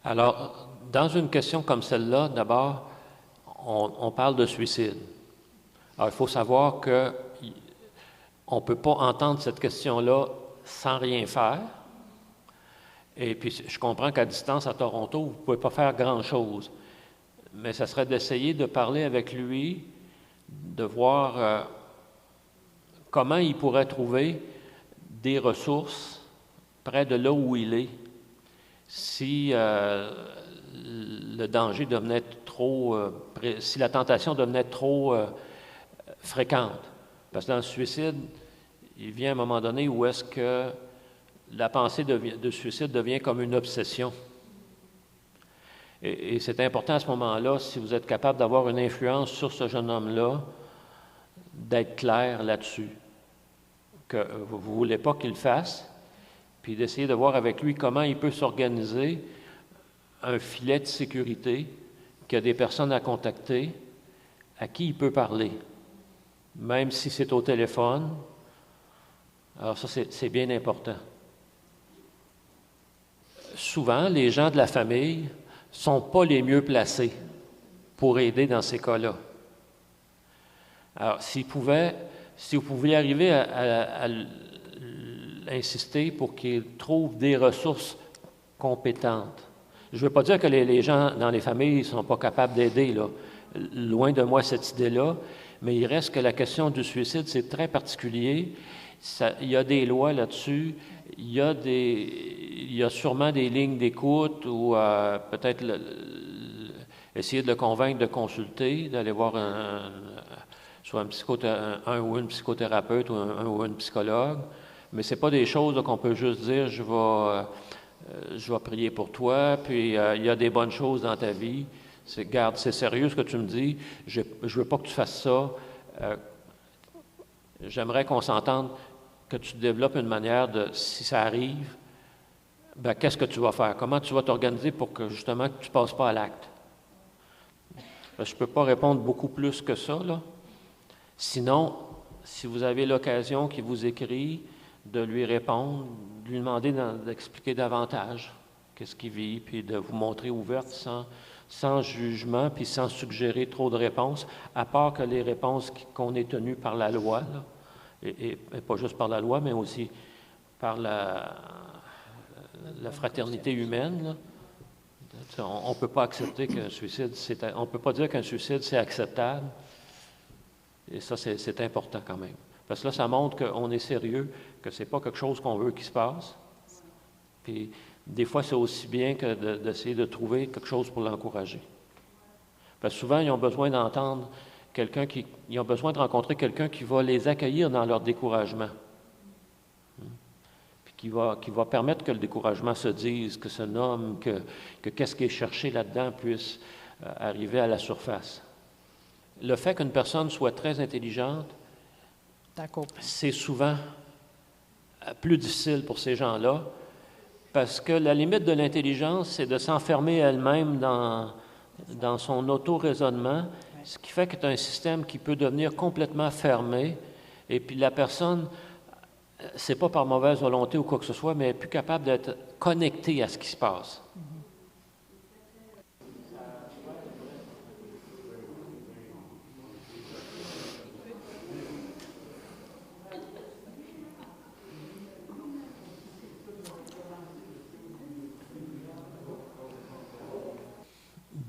Alors, dans une question comme celle-là, d'abord, on parle de suicide. Alors, il faut savoir qu'on ne peut pas entendre cette question-là sans rien faire. Et puis, je comprends qu'à distance, à Toronto, vous ne pouvez pas faire grand-chose. Mais ça serait d'essayer de parler avec lui, de voir comment il pourrait trouver des ressources près de là où il est. Si le danger devenait trop, si la tentation devenait trop fréquente. Parce que dans le suicide, il vient à un moment donné où est-ce que la pensée de suicide devient comme une obsession. Et c'est important à ce moment-là, si vous êtes capable d'avoir une influence sur ce jeune homme-là, d'être clair là-dessus, que vous ne voulez pas qu'il le fasse, puis d'essayer de voir avec lui comment il peut s'organiser un filet de sécurité, qu'il y a des personnes à contacter, à qui il peut parler, même si c'est au téléphone. Alors ça, c'est bien important. Souvent, les gens de la famille ne sont pas les mieux placés pour aider dans ces cas-là. Alors, si vous pouviez arriver à insister pour qu'ils trouvent des ressources compétentes. Je ne veux pas dire que les gens dans les familles ne sont pas capables d'aider, là. Loin de moi cette idée-là, mais il reste que la question du suicide, c'est très particulier. Il y a des lois là-dessus, il y a sûrement des lignes d'écoute ou peut-être essayer de le convaincre de consulter, d'aller voir soit un ou une psychothérapeute ou un ou une psychologue. Mais ce n'est pas des choses qu'on peut juste dire, je vais prier pour toi, puis il y a des bonnes choses dans ta vie. Garde, c'est sérieux ce que tu me dis, je ne veux pas que tu fasses ça. J'aimerais qu'on s'entende, que tu développes une manière de, si ça arrive, ben, qu'est-ce que tu vas faire? Comment tu vas t'organiser pour que justement que tu ne passes pas à l'acte? Je ne peux pas répondre beaucoup plus que ça, là. Sinon, si vous avez l'occasion qu'il vous écrit, de lui répondre, de lui demander d'expliquer davantage qu'est-ce qu'il vit, puis de vous montrer ouverte sans jugement, puis sans suggérer trop de réponses, à part que les réponses qu'on est tenu par la loi, là, et pas juste par la loi, mais aussi par la fraternité humaine, là. On ne peut pas accepter qu'un suicide, on ne peut pas dire qu'un suicide, c'est acceptable. Et ça, c'est important quand même. Parce que là, ça montre qu'on est sérieux, que ce n'est pas quelque chose qu'on veut qu'il se passe. Puis, des fois, c'est aussi bien que d'essayer de trouver quelque chose pour l'encourager. Parce que souvent, ils ont besoin d'entendre ils ont besoin de rencontrer quelqu'un qui va les accueillir dans leur découragement. Puis qui va permettre que le découragement se dise, que se nomme, que qu'est-ce qui est cherché là-dedans puisse arriver à la surface. Le fait qu'une personne soit très intelligente, c'est souvent plus difficile pour ces gens-là, parce que la limite de l'intelligence, c'est de s'enfermer elle-même dans son auto-raisonnement, ce qui fait que tu as un système qui peut devenir complètement fermé, et puis la personne, c'est pas par mauvaise volonté ou quoi que ce soit, mais elle n'est plus capable d'être connectée à ce qui se passe.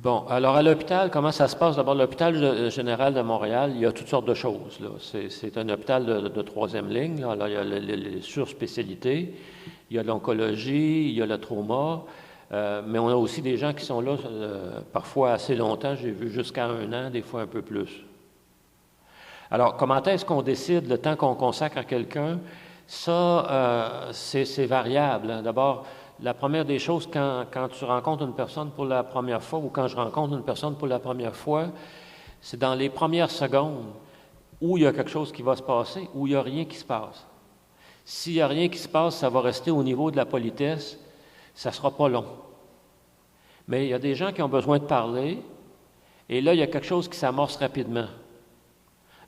Bon, alors à l'hôpital, comment ça se passe? D'abord, l'hôpital général de Montréal, il y a toutes sortes de choses, là. C'est un hôpital de troisième ligne, là. Alors, il y a les surspécialités, il y a l'oncologie, il y a le trauma, mais on a aussi des gens qui sont là parfois assez longtemps, j'ai vu jusqu'à 1 an, des fois un peu plus. Alors, comment est-ce qu'on décide le temps qu'on consacre à quelqu'un? Ça, c'est variable, hein. D'abord, la première des choses, quand tu rencontres une personne pour la première fois ou quand je rencontre une personne pour la première fois, c'est dans les premières secondes où il y a quelque chose qui va se passer, où il n'y a rien qui se passe. S'il n'y a rien qui se passe, ça va rester au niveau de la politesse, ça ne sera pas long. Mais il y a des gens qui ont besoin de parler, et là, il y a quelque chose qui s'amorce rapidement.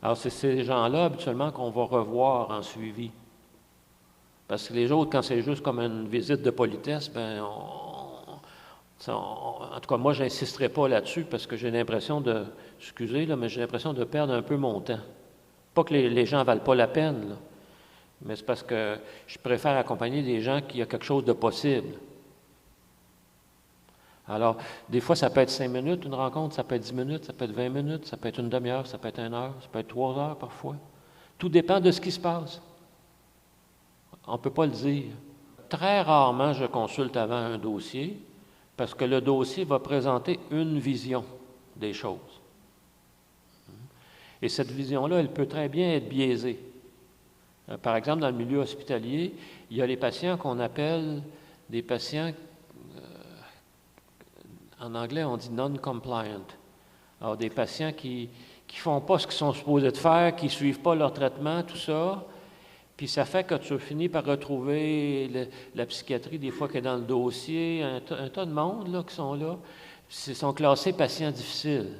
Alors, c'est ces gens-là, habituellement, qu'on va revoir en suivi. Parce que les autres, quand c'est juste comme une visite de politesse, ben En tout cas, moi, je n'insisterai pas là-dessus parce que j'ai l'impression excusez, là, mais j'ai l'impression de perdre un peu mon temps. Pas que les gens ne valent pas la peine, là, mais c'est parce que je préfère accompagner des gens qui ont quelque chose de possible. Alors, des fois, ça peut être 5 minutes, une rencontre, ça peut être 10 minutes, ça peut être 20 minutes, ça peut être une demi-heure, ça peut être 1 heure, ça peut être 3 heures parfois. Tout dépend de ce qui se passe. On ne peut pas le dire. Très rarement, je consulte avant un dossier parce que le dossier va présenter une vision des choses. Et cette vision-là, elle peut très bien être biaisée. Par exemple, dans le milieu hospitalier, il y a les patients qu'on appelle des patients, en anglais, on dit non-compliant. Alors, des patients qui ne font pas ce qu'ils sont supposés de faire, qui ne suivent pas leur traitement, tout ça. Puis ça fait que tu finis par retrouver la psychiatrie, des fois, qui est dans le dossier, un tas de monde là, qui sont là. Ils sont classés patients difficiles.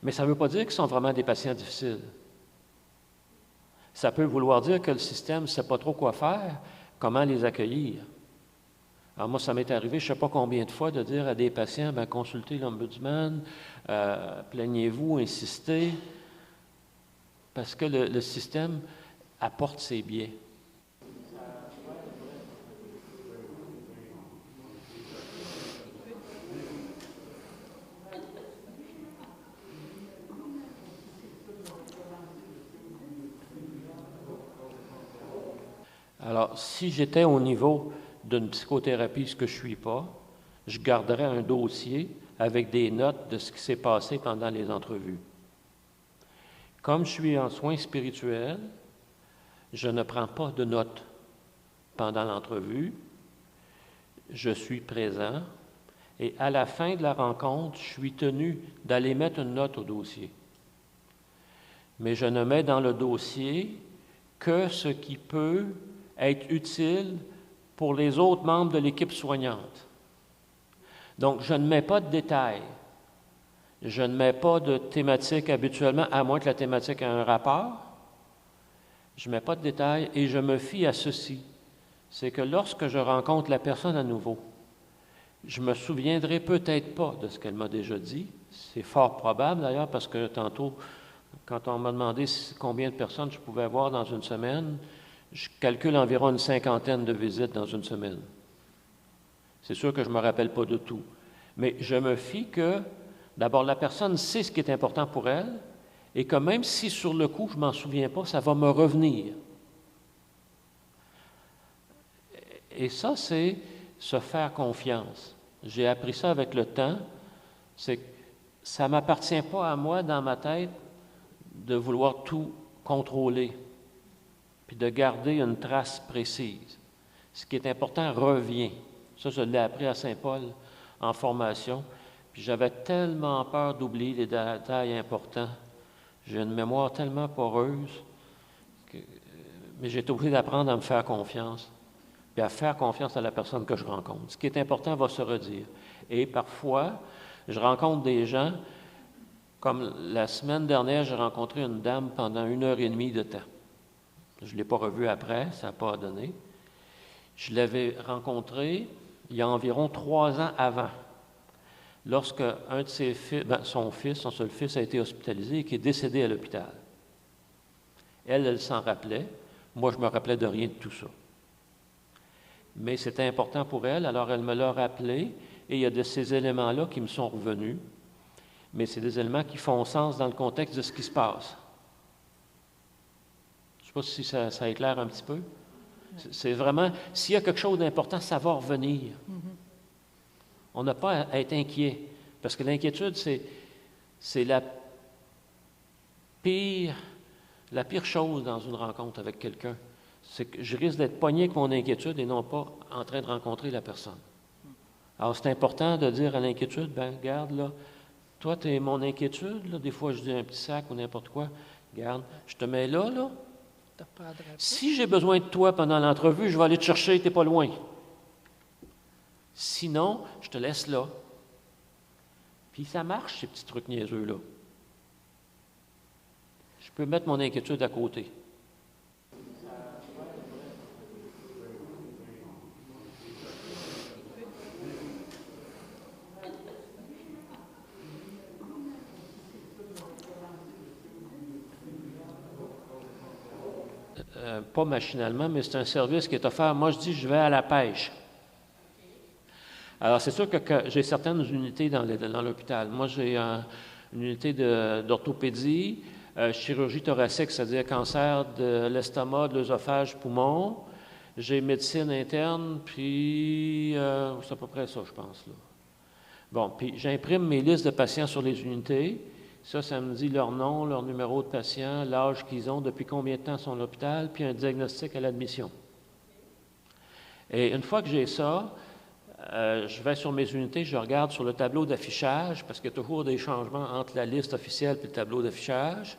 Mais ça ne veut pas dire qu'ils sont vraiment des patients difficiles. Ça peut vouloir dire que le système ne sait pas trop quoi faire, comment les accueillir. Alors moi, ça m'est arrivé, je ne sais pas combien de fois, de dire à des patients, bien, consultez l'ombudsman, plaignez-vous, insistez, parce que le système apporte ses biais. Alors, si j'étais au niveau d'une psychothérapie, ce que je ne suis pas, je garderais un dossier avec des notes de ce qui s'est passé pendant les entrevues. Comme je suis en soins spirituels, je ne prends pas de notes pendant l'entrevue. Je suis présent et à la fin de la rencontre, je suis tenu d'aller mettre une note au dossier. Mais je ne mets dans le dossier que ce qui peut être utile pour les autres membres de l'équipe soignante. Donc, je ne mets pas de détails. Je ne mets pas de thématique habituellement, à moins que la thématique ait un rapport. Je ne mets pas de détails et je me fie à ceci. C'est que lorsque je rencontre la personne à nouveau, je me souviendrai peut-être pas de ce qu'elle m'a déjà dit. C'est fort probable d'ailleurs parce que tantôt, quand on m'a demandé combien de personnes je pouvais avoir dans une semaine, je calcule environ une 50aine de visites dans une semaine. C'est sûr que je ne me rappelle pas de tout. Mais je me fie que, d'abord, la personne sait ce qui est important pour elle et que même si sur le coup, je ne m'en souviens pas, ça va me revenir. Et ça, c'est se faire confiance. J'ai appris ça avec le temps. C'est que ça ne m'appartient pas à moi, dans ma tête, de vouloir tout contrôler puis de garder une trace précise. Ce qui est important revient. Ça, je l'ai appris à Saint-Paul en formation. Puis j'avais tellement peur d'oublier les détails importants. J'ai une mémoire tellement poreuse, mais j'ai été obligé d'apprendre à me faire confiance, puis à faire confiance à la personne que je rencontre. Ce qui est important va se redire. Et parfois, je rencontre des gens, comme la semaine dernière, j'ai rencontré une dame pendant 1 heure et demie de temps. Je ne l'ai pas revue après, ça n'a pas donné. Je l'avais rencontrée il y a environ 3 ans avant, lorsque un de ses fils, son seul fils, a été hospitalisé et qui est décédé à l'hôpital. Elle s'en rappelait. Moi, je me rappelais de rien de tout ça. Mais c'était important pour elle, alors elle me l'a rappelé, et il y a de ces éléments-là qui me sont revenus, mais c'est des éléments qui font sens dans le contexte de ce qui se passe. Je ne sais pas si ça éclaire un petit peu. C'est vraiment, s'il y a quelque chose d'important, ça va revenir. On n'a pas à être inquiet, parce que l'inquiétude, c'est la pire chose dans une rencontre avec quelqu'un. C'est que je risque d'être pogné avec mon inquiétude et non pas en train de rencontrer la personne. Alors, c'est important de dire à l'inquiétude, ben regarde, là, toi, tu es mon inquiétude, là, des fois, je dis un petit sac ou n'importe quoi, regarde, je te mets là. Si j'ai besoin de toi pendant l'entrevue, je vais aller te chercher, tu n'es pas loin. Sinon, je te laisse là. Puis ça marche, ces petits trucs niaiseux-là. Je peux mettre mon inquiétude à côté. pas machinalement, mais c'est un service qui est offert. Moi, je dis, je vais à la pêche. Alors, c'est sûr que j'ai certaines unités dans l'hôpital. Moi, j'ai une unité d'orthopédie, chirurgie thoracique, c'est-à-dire cancer de l'estomac, de l'œsophage, poumon. J'ai médecine interne, puis c'est à peu près ça, je pense, là. Bon, puis j'imprime mes listes de patients sur les unités. Ça me dit leur nom, leur numéro de patient, l'âge qu'ils ont, depuis combien de temps ils sont à l'hôpital, puis un diagnostic à l'admission. Et une fois que j'ai ça, je vais sur mes unités, je regarde sur le tableau d'affichage, parce qu'il y a toujours des changements entre la liste officielle et le tableau d'affichage.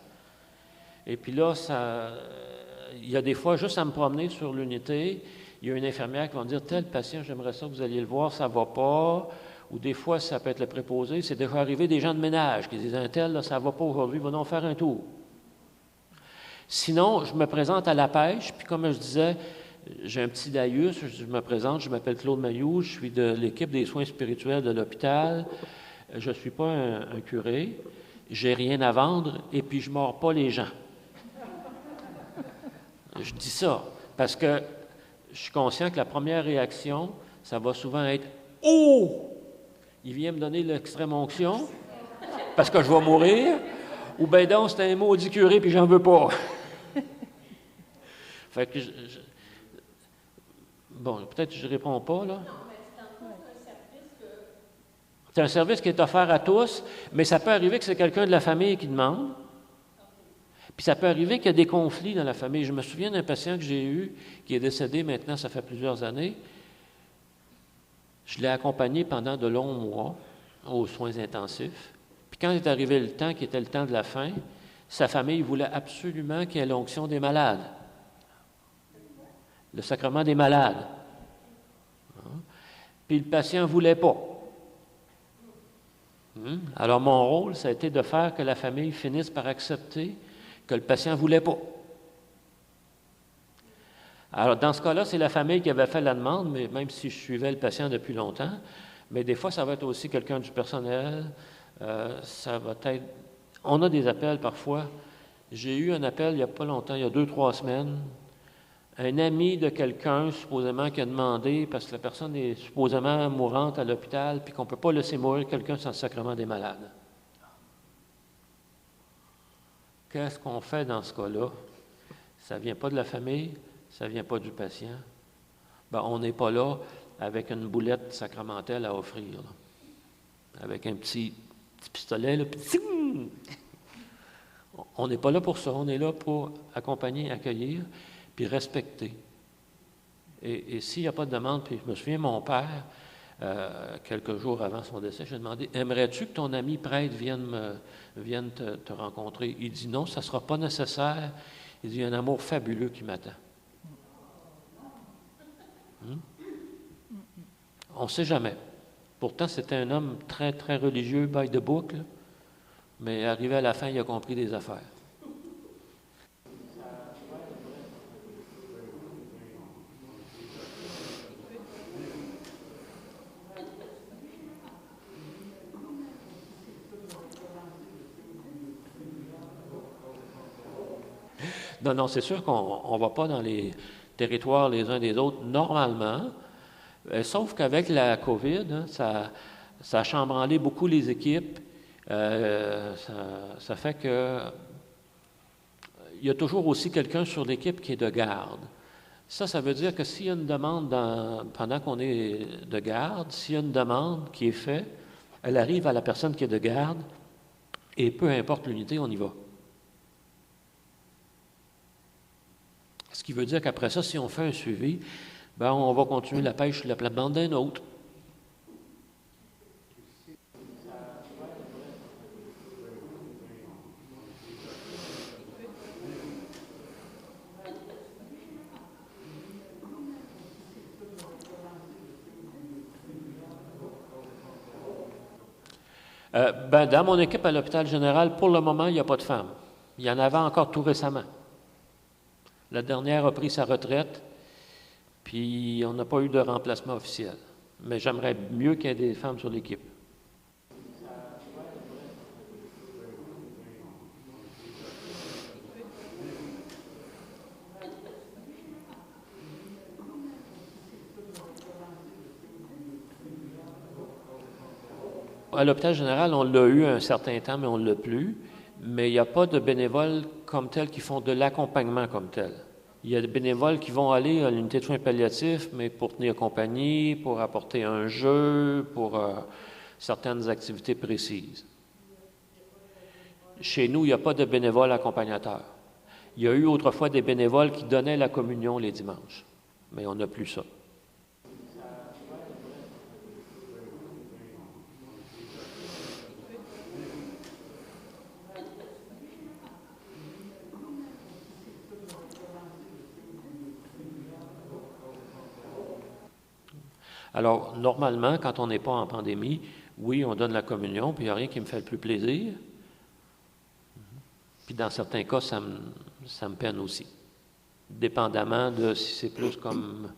Et puis là, il y a des fois, juste à me promener sur l'unité, il y a une infirmière qui va me dire, tel patient, j'aimerais ça que vous alliez le voir, ça ne va pas. Ou des fois, ça peut être le préposé. C'est déjà arrivé des gens de ménage qui disent, un tel, là, ça ne va pas aujourd'hui, va donc faire un tour. Sinon, je me présente à la pêche, puis comme je disais, j'ai un petit laïus, je me présente, je m'appelle Claude Mailloux, je suis de l'équipe des soins spirituels de l'hôpital. Je ne suis pas un curé, j'ai rien à vendre, et puis je ne mords pas les gens. Je dis ça parce que je suis conscient que la première réaction, ça va souvent être « Oh! Il vient me donner l'extrême onction parce que je vais mourir. » Ou « Ben donc, c'est un maudit curé puis j'en veux pas. » Fait que bon, peut-être que je ne réponds pas, là. C'est un service qui est offert à tous, mais ça peut arriver que c'est quelqu'un de la famille qui demande. Puis ça peut arriver qu'il y a des conflits dans la famille. Je me souviens d'un patient que j'ai eu, qui est décédé maintenant, ça fait plusieurs années. Je l'ai accompagné pendant de longs mois aux soins intensifs. Puis quand est arrivé le temps, qui était le temps de la fin, sa famille voulait absolument qu'il y ait l'onction des malades. Le sacrement des malades. Puis le patient ne voulait pas. Alors mon rôle, ça a été de faire que la famille finisse par accepter que le patient ne voulait pas. Alors, dans ce cas-là, c'est la famille qui avait fait la demande, mais même si je suivais le patient depuis longtemps, mais des fois, ça va être aussi quelqu'un du personnel, ça va être... On a des appels parfois. J'ai eu un appel il n'y a pas longtemps, il y a 2-3 semaines, un ami de quelqu'un, supposément, qui a demandé, parce que la personne est supposément mourante à l'hôpital, puis qu'on ne peut pas laisser mourir quelqu'un sans le sacrement des malades. Qu'est-ce qu'on fait dans ce cas-là? Ça ne vient pas de la famille, ça ne vient pas du patient. Ben, on n'est pas là avec une boulette sacramentelle à offrir, là. Avec un petit pistolet, là, puis... On n'est pas là pour ça, on est là pour accompagner, accueillir, puis respecter. Et s'il n'y a pas de demande, puis je me souviens, mon père, quelques jours avant son décès, j'ai demandé, « Aimerais-tu que ton ami prêtre vienne te rencontrer? » Il dit, « Non, ça ne sera pas nécessaire. » Il dit, « Il y a un amour fabuleux qui m'attend. » On ne sait jamais. Pourtant, c'était un homme très, très religieux, by the book, là, mais arrivé à la fin, il a compris des affaires. Non, c'est sûr qu'on ne va pas dans les territoires les uns des autres normalement, sauf qu'avec la COVID, hein, ça a chambranlé beaucoup les équipes. Ça fait que il y a toujours aussi quelqu'un sur l'équipe qui est de garde. Ça veut dire que s'il y a une demande pendant qu'on est de garde, s'il y a une demande qui est faite, elle arrive à la personne qui est de garde et peu importe l'unité, on y va. Ce qui veut dire qu'après ça, si on fait un suivi, ben on va continuer la pêche sur la plate-bande d'un autre. Dans mon équipe à l'hôpital général, pour le moment, il n'y a pas de femmes. Il y en avait encore tout récemment. La dernière a pris sa retraite, puis on n'a pas eu de remplacement officiel. Mais j'aimerais mieux qu'il y ait des femmes sur l'équipe. À l'hôpital général, on l'a eu un certain temps, mais on ne l'a plus. Mais il n'y a pas de bénévoles comme tels qui font de l'accompagnement comme tel. Il y a des bénévoles qui vont aller à l'unité de soins palliatifs, mais pour tenir compagnie, pour apporter un jeu, pour certaines activités précises. Chez nous, il n'y a pas de bénévoles accompagnateurs. Il y a eu autrefois des bénévoles qui donnaient la communion les dimanches, mais on n'a plus ça. Alors, normalement, quand on n'est pas en pandémie, oui, on donne la communion, puis il n'y a rien qui me fait le plus plaisir. Puis dans certains cas, ça me peine aussi. Dépendamment de si c'est plus comme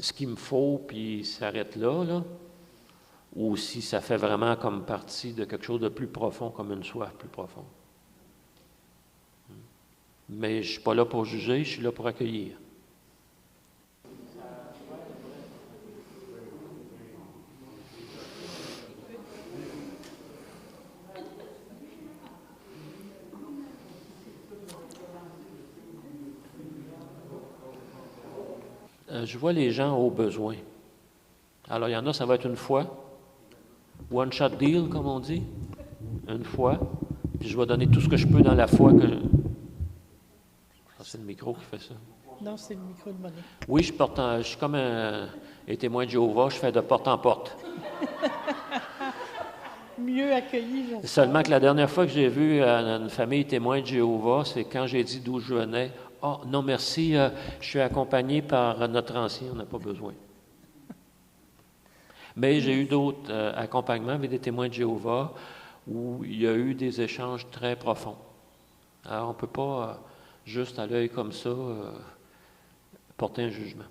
ce qu'il me faut, puis ça s'arrête là, ou si ça fait vraiment comme partie de quelque chose de plus profond, comme une soif plus profonde. Mais je ne suis pas là pour juger, je suis là pour accueillir. Je vois les gens au besoin. Alors, il y en a, ça va être une fois. One shot deal, comme on dit. Une fois. Puis je vais donner tout ce que je peux dans la foi que... Ah, c'est le micro qui fait ça. Non, c'est le micro de Monique. Oui, je suis comme un témoin de Jéhovah, je fais de porte en porte. Mieux accueilli. Là. Seulement que la dernière fois que j'ai vu une famille témoin de Jéhovah, c'est quand j'ai dit d'où je venais. « Ah, non, merci, je suis accompagné par notre ancien, on n'a pas besoin. » Mais j'ai eu d'autres accompagnements avec des témoins de Jéhovah où il y a eu des échanges très profonds. Alors, on ne peut pas, juste à l'œil comme ça, porter un jugement.